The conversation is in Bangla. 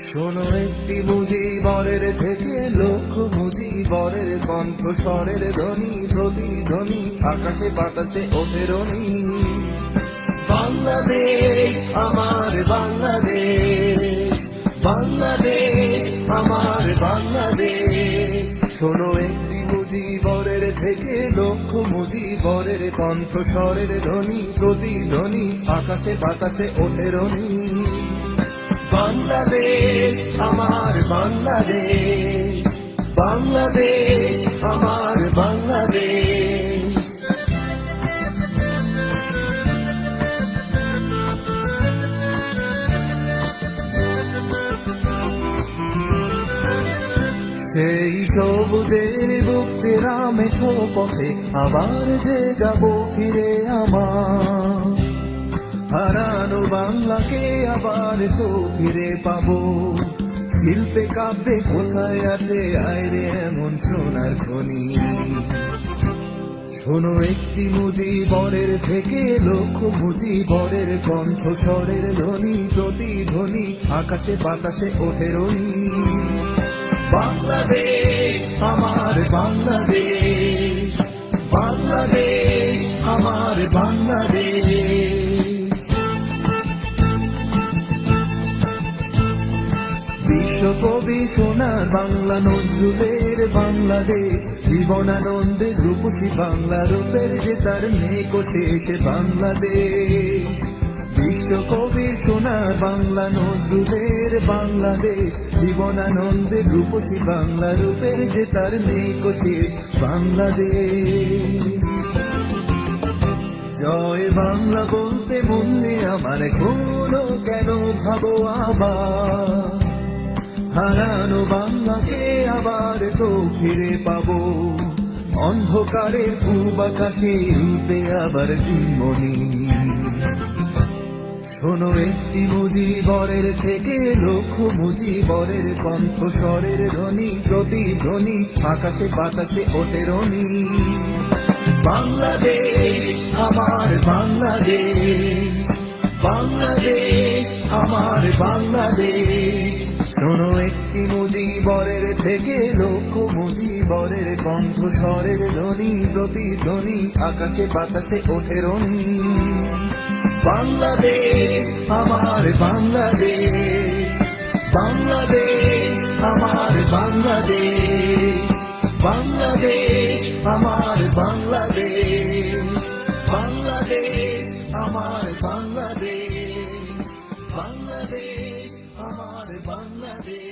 শোনো একটি মুজিবরের থেকে লক্ষ মুজিবরের কণ্ঠস্বরের ধ্বনি, প্রতিধ্বনি আকাশে বাতাসে ওঠে রনি। বাংলাদেশ আমার বাংলাদেশ, বাংলাদেশ আমার বাংলাদেশ। শোনো একটি মুজিবরের থেকে লক্ষ মুজিবরের কণ্ঠস্বরের ধ্বনি, প্রতিধ্বনি আকাশে বাতাসে ওঠে রনি। বাংলাদেশ আমার বাংলাদেশ, বাংলাদেশ আমার বাংলাদেশ। সেই সবুজের বুক চেরা মেঠো পথে আবার যে যাব ফিরে আমার, হারানো বাংলাকে আবার তো ফিরে পাবো। শিল্পে কাব্যে কোথায় আছে আয়রে এমন সোনার খনি। শোনো একটি মুজিবরের থেকে লক্ষ মুজিবরের কণ্ঠস্বরের ধ্বনি, প্রতিধ্বনি আকাশে বাতাসে ওঠে রনি। বাংলাদেশ আমার বাংলাদেশ, বাংলাদেশ আমার বাংলাদেশ। বিশ্বকবি সোনার বাংলা নজরুলের বাংলাদেশ, জীবনানন্দের রূপসী বাংলা রূপের যে তার নেই শেষ বাংলাদেশ। বিশ্বকবি সোনার বাংলা নজরুলের বাংলাদেশ, জীবনানন্দের রূপসী বাংলা রূপের যে তার নেই শেষ বাংলাদেশ। জয় বাংলা বলতে মনে আমার কোনো কেন ভাবো আবার, হারানো বাংলাকে আবার তো ফিরে পাবো। অন্ধকারের পূব আকাশে রূপে আবার দিনমণি। শোনো একটি মুজিবরের থেকে লক্ষ মুজিবরের কণ্ঠস্বরের ধ্বনি, প্রতিধ্বনি আকাশে বাতাসে ওঠে রনি। বাংলাদেশ আমার বাংলাদেশ, বাংলাদেশ আমার বাংলাদেশ। শোনো একটি মুজিবরের থেকে লক্ষ মুজিবরের কণ্ঠস্বরের ধ্বনি, প্রতিধ্বনি আকাশে বাতাসে ওঠে রনি। বাংলাদেশ আমার বাংলাদেশ, বাংলাদেশ আমার বাংলাদেশ, বাংলাদেশ আমার বাংলাদেশ, বাংলাদেশ আমার বাংলাদেশ, বাংলাদেশ আমার বাংলাদেশ।